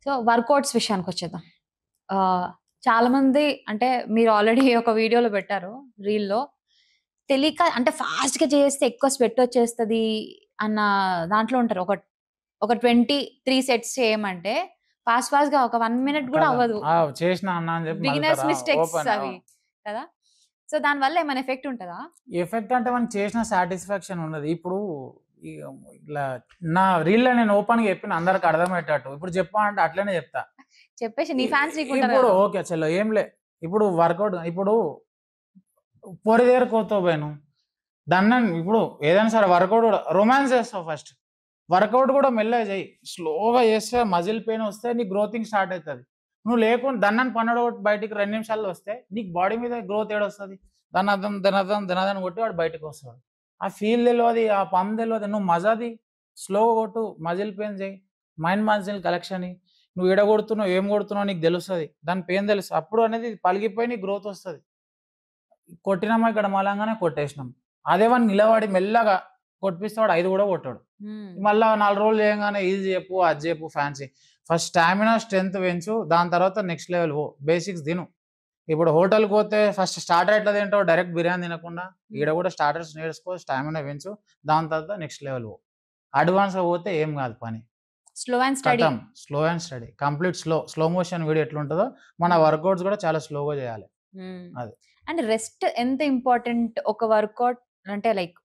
So workouts విషయానికి వచ్చేద్దాం. ఆహ్, చాలా మంది అంటే మీరు ఆల్రెడీ ఒక వీడియోలో పెట్టారు రీల్‌లో. తెలియక అంటే ఫాస్ట్‌గా చేస్తే ఎక్కువ స్వెట్ వచ్చేస్తది అన్న దాంట్లో ఉంటారు. ఒక 23 సెట్స్ చేయమంటే ఫాస్ట్‌గా ఒక 1 మినిట్ గూడా కదా! అవ్వదు. చేసినా అన్న అని చెప్పి బిగినర్స్ మళ్లుతారా? మిస్టేక్స్ ఓపెన్ అవి కదా! సో దానివల్ల ఏమైనా ఎఫెక్ట్ ఉంటదా? ఎఫెక్ట్ అంటే మనం చేసిన సాటిస్ఫాక్షన్ ఉన్నది. ఇప్పుడు ఈ ఇట్లా నా రీల్‌లో నేను ఓపెన్‌గా చెప్పిన అందరికి అర్థమయ్యేటట్టు. ఇప్పుడు చెప్పమంటే అట్లనే చెప్తా. చెప్పేసి నీ ఇ ఫ్యాన్స్ నీకుంటారు ఇప్పుడు గదా! ఓకే చెల్లో ఏం లే. ఇప్పుడు వర్కౌట్ ఇప్పుడు పోరి దగ్గరకి పోతావు బె నువ్వు. ఇప్పుడు ఏదైనా సరే వర్కౌట్ గూడా రొమాన్స్ చేస్తావు ఫస్ట్. వర్కౌట్ గూడా మెల్లగా చెయ్యి. స్లోగా చేస్తే మజిల్ పెయిన్ వస్తే నీకు గ్రోతింగ్ స్టార్ట్ అయితది. నువ్వు లేకుండా దన్నని పన్నడగొట్టి బయటికి 2 నిమిషాల్లో వస్తే నీకు బాడీ మీద గ్రోత్ ఏడొస్తది? దనదన్, దనదన్, దనదన్ కొట్టి వాడు బయటకొస్తాడు. ఆ ఫీల్ తెలవది, ఆ పంప్ తెలవది. నువ్వు మజాది స్లోగా కొట్టు, మజిల్ పెయిన్ చెయి. మైండ్ మజిల్ కలెక్షన్ ఇయి. నువ్వు ఏడ కొడుతున్నావు, ఏం కొడుతున్నావో నీకు తెలుస్తది. దాని పెయిన్ తెలుసు. అప్పుడు అనేది పలిగిపోయి నీకు గ్రోత్ వస్తది. కొట్టినామా ఇక్కడ మలంగానే కొట్టేసినాం. అదే వాడు నిలబడి మెల్లగా కొట్టిపిస్తే వాడు 5 కూడా కొట్టాడు. మళ్ళా 4 రోజులు చేయంగానే ఇది చెప్పు, అది చెప్పు ఫ్యాన్సీ. ఫస్ట్ స్టామినా, స్ట్రెంత్ పెంచు. దాని తర్వాత నెక్స్ట్ లెవెల్ పో. బేసిక్స్ తిను. ఇప్పుడు హోటల్‌కి పోతే ఫస్ట్ స్టార్టర్ ఎట్లా తింటావు? డైరెక్ట్ బిర్యానీ తినకుండా. ఈడ కూడా స్టార్టర్స్ నేర్చుకో, స్టామినా పెంచు. దాని తర్వాత నెక్స్ట్ లెవెల్ పో. అడ్వాన్స్‌గా పోతే ఏం కాదు పని. Slow and study. ఖతం. Slow and study. Complete slow motion video ఎట్లుంటదో మన వర్కౌట్స్ కూడా చాలా స్లోగా చేయాలి. అది. అండ్ రెస్ట్ ఎంత ఇంపార్టెంట్ ఒక వర్కౌట్ అంటే లైక్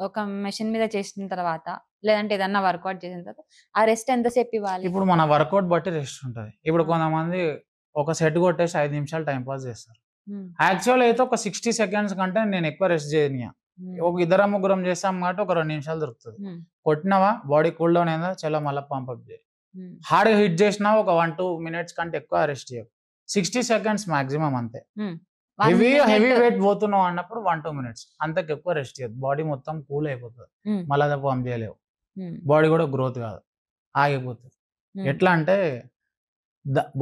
ఒక మెషిన్ మీద చేసిన తర్వాత లేదంటే ఏదన్నా వర్కౌట్ చేసిన తర్వాత ఆ రెస్ట్ ఎంతసేపు ఇవ్వాలి? ఇప్పుడు మన వర్కౌట్ బట్టి రెస్ట్ ఉంటది. ఇప్పుడు కొంతమంది ఒక సెట్ కొట్టేసి 5 నిమిషాలు టైమ్ పాస్ చేస్తారు. యాక్చువల్ అయితే ఒక 60 సెకండ్స్ కంటే నేను ఎక్కువ రెస్ట్ చేయనియా. ఒక ఇద్దరం ముగ్గురం చేస్తాం కాబట్టి ఒక 2 నిమిషాలు దొరుకుతది. కొట్టినావా బాడీ కూల్ డౌన్ అయిందా చలో మళ్ళా పంప్ అప్ చేయి. హార్డ్‌గా హిట్ చేసినా ఒక 1, 2 మినిట్స్ కంటే ఎక్కువ రెస్ట్ చేయకు. 60 సెకండ్స్ మాక్సిమం అంతే. హెవీ వెయిట్ పోతున్నావు అన్నప్పుడు 1, 2 మినిట్స్. అంతకు ఎక్కువ రెస్ట్ చేయొద్దు. బాడీ మొత్తం కూల్ అయిపోతది. మళ్ళా పంప్ చేయలేవు. బాడీ కూడా గ్రోత్ కాదు. ఆగిపోతది. ఎట్లా అంటే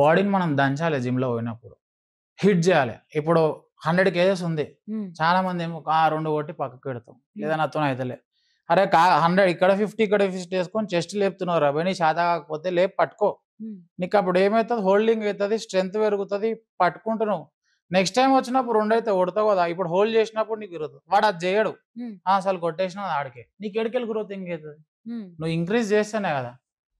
బాడీని మనం దంచాలి జిమ్‌లో పోయినప్పుడు. హిట్ చేయాలి. ఇప్పుడు 100 కేజెస్ ఉంది. చాలా మంది ఏమో 2 కొట్టి పక్కకు పెడతాం. లేదా నాతోని అయితలే. అరే 100 ఇక్కడ 50 ఇక్కడ 50 చేసుకొని చెస్ట్ లేపుతున్నావు రా! నీ చేత కాకపోతే లేపి పట్టుకో. నీకు అప్పుడు ఏమైతది హోల్డింగ్ అయితది, స్ట్రెంత్ పెరుగుతది, పట్టుకుంటున్నావు. నెక్స్ట్ టైమ్ వచ్చినప్పుడు 2 అయితే కొడతావు కదా! ఇప్పుడు హోల్డ్ చేసినప్పుడు నీకు గ్రోత్. వాడు అది చేయడు. అసలు కొట్టేసినావు ఆడికే. నీకు ఏడికెళ్ళి గ్రోతింగ్ అయితది? నువ్వు ఇంక్రీజ్ చేస్తేనే కదా!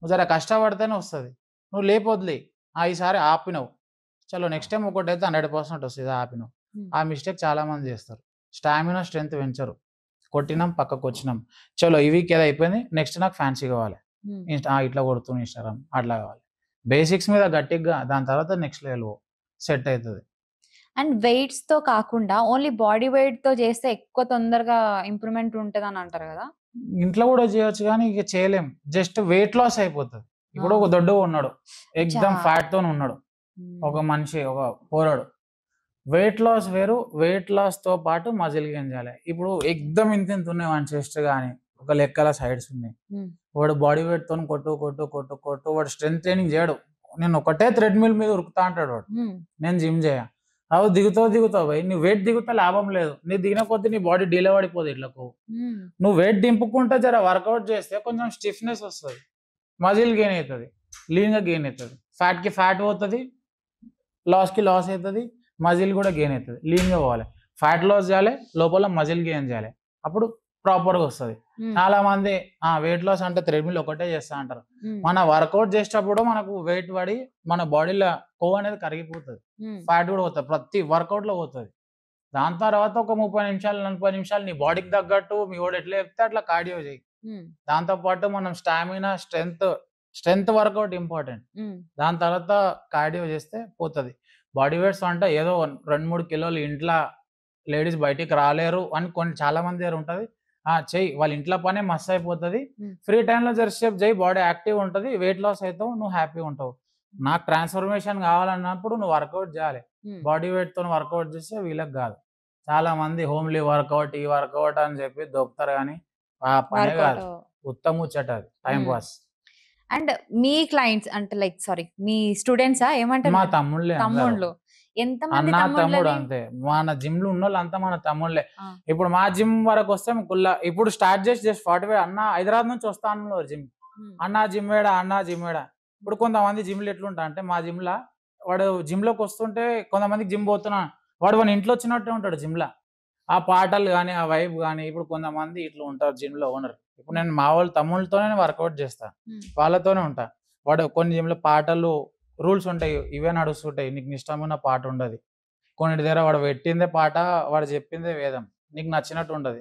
నువ్వు జర కష్టపడితేనే వస్తది. నువ్వు లేపొదిలేయి. ఈసారి ఆపినవు. చలో నెక్స్ట్ టైమ్ ఒకటైతే 100% వస్తది ఆపినవు. ఆ మిస్టేక్ చాలా మంది చేస్తారు. స్టామినా, స్ట్రెంత్ పెంచరు. కొట్టినాం పక్కకొచ్చినాం. చలో ఈ వీక్ ఏదో అయిపోయింది. నెక్స్ట్ నాకు ఫ్యాన్సీ కావాలి. ఇట్లా కొడుతున్నా ఇన్‌స్టాగ్రామ్ అట్లా కావాలి. బేసిక్స్ మీద గట్టిగా దాని తర్వాత నెక్స్ట్ లెవెల్ పో. సెట్ అయితది. అండ్ వెయిట్స్‌తో కాకుండా ఓన్లీ బాడీ వెయిట్‌తో చేస్తే ఎక్కువ తొందరగా ఇంప్రూవ్‌మెంట్ ఉంటదని అంటారు కదా! ఇంట్లో కూడా చేయొచ్చు గానీ ఇక చేయలేం. జస్ట్ వెయిట్ లాస్ అయిపోతది. ఇప్పుడు ఒక దొడ్డుగా ఉన్నాడు. ఎక్దమ్ ఫ్యాట్ తోని ఉన్నాడు. ఒక మనిషి ఒక పోరాడు. వెయిట్ లాస్ వేరు. వెయిట్ లాస్‌తో పాటు మజిల్ గెయిన్ చేయాలి. ఇప్పుడు ఎక్దమ్ ఇంతింత ఉన్నాయి వాని చెస్ట్ గాని, ఒక లెక్కల సైడ్స్ ఉన్నాయి. వాడు బాడీ వెయిట్ తోని కొట్టు వాడు స్ట్రెంత్ ట్రైనింగ్ చేయడు. నేను ఒకటే థ్రెడ్‌మిల్ మీద ఉరుకుతా అంటాడు వాడు. నేను జిమ్ చేయ. దిగుతావు భయ్. నువ్వు వెయిట్ దిగుతా లాభం లేదు. నీవు దిగిన కొద్దీ నీ బాడీ డీలే పడిపోదు ఇట్లకు. నువ్వు వెయిట్ దింపుకుంటే జర వర్కౌట్ చేస్తే కొంచెం స్టిఫ్‌నెస్ వస్తది. మజిల్ గెయిన్ అయితది. లీన్‌గా గెయిన్ అయితది. ఫ్యాట్‌కి ఫ్యాట్ పోతది. లాస్‌కి లాస్ అయితది. మజిల్ కూడా గెయిన్ అయితది. లీన్‌గా పోవాలి. ఫ్యాట్ లాస్ చేయాలి. లోపల మజిల్ గెయిన్ చేయాలి. అప్పుడు ప్రాపర్‌గా వస్తది. చాలా మంది వెయిట్ లాస్ అంటే థ్రెడ్‌మిల్ ఒకటే చేస్తా అంటారు. మన వర్కౌట్ చేసేటప్పుడు మనకు వెయిట్ పడి మన బాడీలో కొవ్వు అనేది కరిగిపోతది. ఫ్యాట్ కూడా పోతది. ప్రతి వర్కౌట్‌లో పోతది. దాని తర్వాత ఒక 30 నిమిషాలు, 40 నిమిషాలు నీ బాడీకి తగ్గట్టు మీ వాడు ఎట్లా చెప్తే అట్లా కార్డియో చెయ్యి. దాంతో పాటు మనం స్టామినా, స్ట్రెంత్ వర్కౌట్ ఇంపార్టెంట్. దాని తర్వాత కార్డియో చేస్తే పోతది. బాడీ వెయిట్స్ అంటే ఏదో 2, 3 కిలోలు ఇంట్ల లేడీస్ బయటికి రాలేరు అని చాలా మంది దగ్గర ఉంటది. చెయ్యి. వాళ్ళ ఇంట్లో పనే మస్తు అయిపోతది. ఫ్రీ టైమ్‌లో జరసేపు చెయ్యి. బాడీ యాక్టివ్‌గా ఉంటది. వెయిట్ లాస్ అయితావు. నువ్వు హ్యాపీగా ఉంటావు. నాకు ట్రాన్స్‌ఫర్మేషన్ కావాలన్నప్పుడు నువ్వు వర్కౌట్ చేయాలి. బాడీ వెయిట్‌తోని వర్కౌట్ చేస్తే వీళ్ళకి కాదు. చాలా మంది హోమ్లీ వర్కౌట్, ఈ వర్కౌట్ అని చెప్పి దొబ్బుతారు గానీ ఆ పనే కాదు. ఉత్తముచ్చట అది. Time pass. And me clients అంటే లైక్ సారీ మీ స్టూడెంట్సా ఏమంటారు? మా తమ్ముళ్ళే తమ్ముళ్ళు. ఎంతమంది అన్న తమ్ముడు తమ్ముళ్ళని? అంతే. మన జిమ్‌లో ఉన్నోళ్ళంతా మన తమ్ముళ్ళే. ఇప్పుడు మా జిమ్ వరకు వస్తే ఇప్పుడు స్టార్ట్ చేసి జస్ట్ 45 అన్న హైదరాబాద్ నుంచి వస్తా అన్నారు జిమ్. అన్న జిమ్ ఏడా? ఇప్పుడు కొంతమంది జిమ్లు ఎట్లుంటా అంటే మా జిమ్లా వాడు జిమ్లోకి వస్తుంటే కొంతమందికి జిమ్ పోతున్నా వాడు మన ఇంట్లో వచ్చినట్టే ఉంటాడు జిమ్లా. ఆ పాటలు గానీ, ఆ వైబ్ గానీ ఇప్పుడు కొంతమంది ఇట్లా ఉంటారు జిమ్‌లో ఓనర్. ఇప్పుడు నేను మా వాళ్ళ తమ్ముళ్ళతోనే వర్కౌట్ చేస్తా. వాళ్ళతోనే ఉంటా. వాడు కొన్ని జిమ్‌లో పాటలు రూల్స్ ఉంటాయి. ఇవే నడుస్తుంటాయి. నీకు ఇష్టమైన పాట ఉండది. కొన్నిటి దగ్గర వాడు పెట్టిందే పాట, వాడు చెప్పిందే వేదం. నీకు నచ్చినట్టు ఉండది.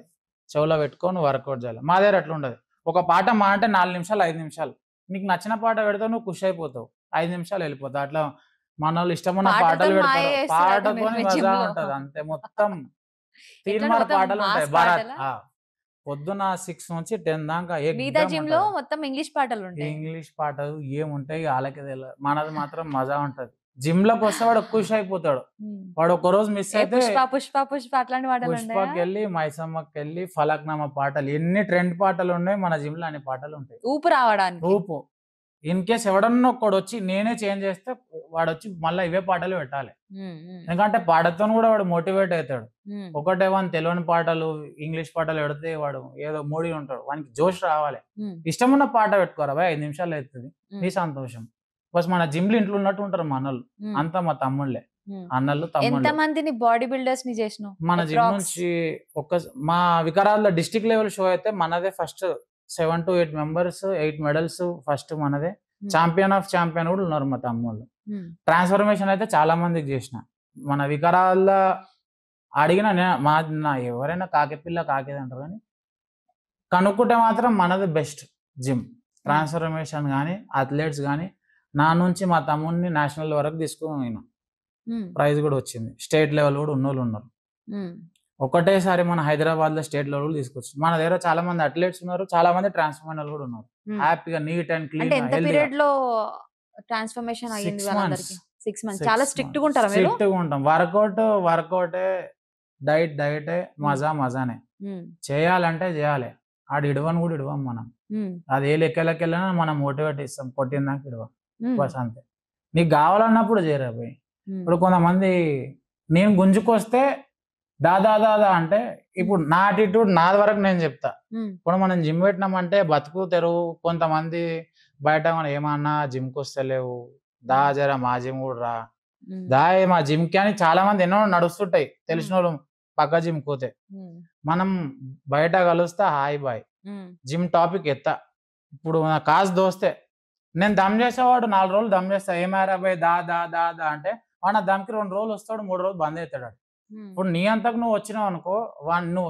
చెవులో పెట్టుకొని నువ్వు వర్కౌట్ చేయాలి. మా దగ్గర అట్లుండదు. ఒక పాట మహా అంటే 4 నిమిషాలు, 5 నిమిషాలు. నీకు నచ్చిన పాట పెడితే నువ్వు ఖుషి అయిపోతావు. 5 నిమిషాలు వెళ్ళిపోతావు. అట్లా మనోళ్ళు ఇష్టమున్న పాటలు పాటతో మాయ పెడతారు. చేస్తారట మీరు పాటతోని మీ మజా జిమ్‌లో. ఉంటది. అంతే మొత్తం ఎట్లా తీన్మార్ మొత్తం పాటలుంటాయి. మాస్ భరత్ పాటలా? పొద్దున 6 నుంచి 10 దాకా మిగతా ఎక్దమ్ జిమ్‌లో ఉంటది. మొత్తం ఇంగ్లీష్ పాటలుంటాయి. ఇంగ్లీష్ పాటలు ఏముంటాయి ఆళ్ళకే తెలవదు. మనది మాత్రం మజా ఉంటది. జిమ్‌లోకొస్తే వాడు ఖుషి అయిపోతాడు. హ్మ్. వాడు ఒక్కరోజు మిస్ ఏ అయితే 'పుష్ప పుష్ప పుష్ప' అట్లాంటి పాటలున్నాయా? పుష్పకెళ్ళి, మైసమ్మకెళ్ళి, ఫలక్నామా పాటలు ఎన్ని ట్రెండ్ పాటలున్నాయి మన జిమ్‌లో అన్ని పాటలుంటాయి. ఊపు రావడానికి. ఊపు. ఇన్ కేస్ ఎవడన్నా ఒక్కడొచ్చి నేనే చేంజ్ చేస్తే వాడొచ్చి మళ్ళా ఇవే పాటలు పెట్టాలి. హ్మ్. హ్మ్. ఎందుకంటే పాటతోని కూడా వాడు మోటివేట్ అయితాడు. హ్మ్. ఒకటే వానికి తెలవని పాటలు, ఇంగ్లీష్ పాటలు పెడితే వాడు ఏదో మూడీగా ఉంటాడు. వానికి జోష్ రావాలి. హ్మ్. ఇష్టమున్న పాట పెట్టుకోరా భయ్ 5 నిమిషాల్లో అయితది. నీ హ్మ్. సంతోషం. బస్ మన జిమ్‌లో ఇంట్లో ఉన్నట్టు ఉంటారు మనోళ్ళు. హ్మ్. అంతా మా తమ్ముళ్ళే. హ్మ్. అన్నలు, తమ్ముళ్ళు. ఎంతమందిని బాడీ బిల్డర్స్‌ని చేసినావు? మన జిమ్ అప్రాక్స్. నుంచి మా వికారాబాద్‌లో డిస్ట్రిక్ట్ లెవెల్ షో అయితే మనదే ఫస్ట్ 7-8 మెంబర్స్, 8 మెడల్స్ ఫస్ట్ మనదే. హ్మ్. చాంపియన్ ఆఫ్ చాంపియన్ కూడా ఉన్నారు మా తమ్ముళ్ళు. హ్మ్. ట్రాన్స్‌ఫర్మేషన్ అయితే చాలా మందికి చేసిన. మన వికారాబాద్‌లో అడిగిన నా ఎవరైనా కాకిపిల్ల కాకేది అంటారు గానీ, కనుక్కుంటే మాత్రం మనది బెస్ట్ జిమ్. హ్మ్. ట్రాన్స్‌ఫర్మేషన్ గానీ, అథ్లెట్స్ గానీ, నా నుంచి మా తమ్ముడిని నేషనల్ వరకు తీసుకుపోయినా. హ్మ్. ప్రైజ్ గూడా వచ్చింది. స్టేట్ లెవెల్ గూడా ఉన్నోళ్ళున్నారు. హ్మ్. ఒకటేసారి మన హైదరాబాద్‌లో స్టేట్ లెవెల్ తీసుకొచ్చాం. మన దగ్గర చాలా మంది అథ్లెట్స్ ఉన్నారు. చాలా మంది ట్రాన్స్‌ఫర్మర్‌లు గూడా ఉన్నారు. హ్మ్. హ్యాపీగా నీట్ అండ్ అంటే క్లీన్‌గా, ఎంత హెల్తీగా. పీరియడ్‌లో ట్రాన్స్‌ఫర్మేషన్ అయ్యింది 6 మంత్స్. వాళ్ళందరికి? 6 మంత్స్. 6 చాలా మంత్స్. స్ట్రిక్ట్‌గా ఉంటారా మీరు? స్ట్రిక్ట్‌గా ఉంటాం. వర్కౌటే, డైటే, హ్మ్. మజానే. హ్మ్. చేయాలంటే జేయాలి. ఆడు ఇడవను గూడా ఇడవం మనం. హ్మ్. అది ఏ లెక్కలకెళ్ళినా మనం మోటివేట్ ఇస్తాం. కొట్టిందాక ఇడవం. హ్మ్. బస్ అంతే. నీకు గావాలన్నప్పుడు జేయరా భయ్. హ్మ్. ఇప్పుడు కొంతమంది నేను గుంజుకొస్తే దా దా దా దా అంటే హ్మ్. ఇప్పుడు నా యాటిట్యూడ్ నాది వరకు నేను జెప్తా. హ్మ్. ఇప్పుడు మనం జిమ్ పెట్టినామంటే బతుకు తెరువు కొంతమంది బయట మనం ఏమన్నా జిమ్‌కొస్తలేవు. దా హ్మ్. జర మా జిమ్ గూడా రా. హ్మ్. దా మా జిమ్‌కి అని చాలా మంది ఎన్నో నడుస్తుంటాయి. హ్మ్. తెలిసినోళ్ళు పక్క జిమ్‌కి పోతే. హ్మ్. మనం బయట కలుస్తా హాయ్ బాయ్. హ్మ్. జిమ్ టాపిక్ ఎత్తా. ఇప్పుడు నా ఖాస్ దోస్తే నేను దమ్ చేసేవాడు 4 రోజులు దమ్ చేస్తా. ఏమారా భయ్ దా దా దా దా అంటే వాడు నా దమ్‌కి 2 రోజులు వస్తాడు. 3 రోజులు బంద్ అయితాడు ఆడు. హ్మ్. ఇప్పుడు నీ అంతకు నువ్వు వచ్చినావనుకో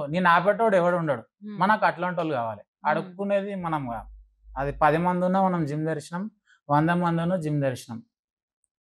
నిన్ను ఆపేటోడు ఎవడుండడు. హ్మ్. మనకు అట్లాంటోళ్ళు కావాలి. హ్మ్. అడుక్కునేది మనం కాదు. అది 10 మంది ఉన్నా మనం జిమ్ దర్శనం. 100 మంది ఉన్నా జిమ్ దర్శనం.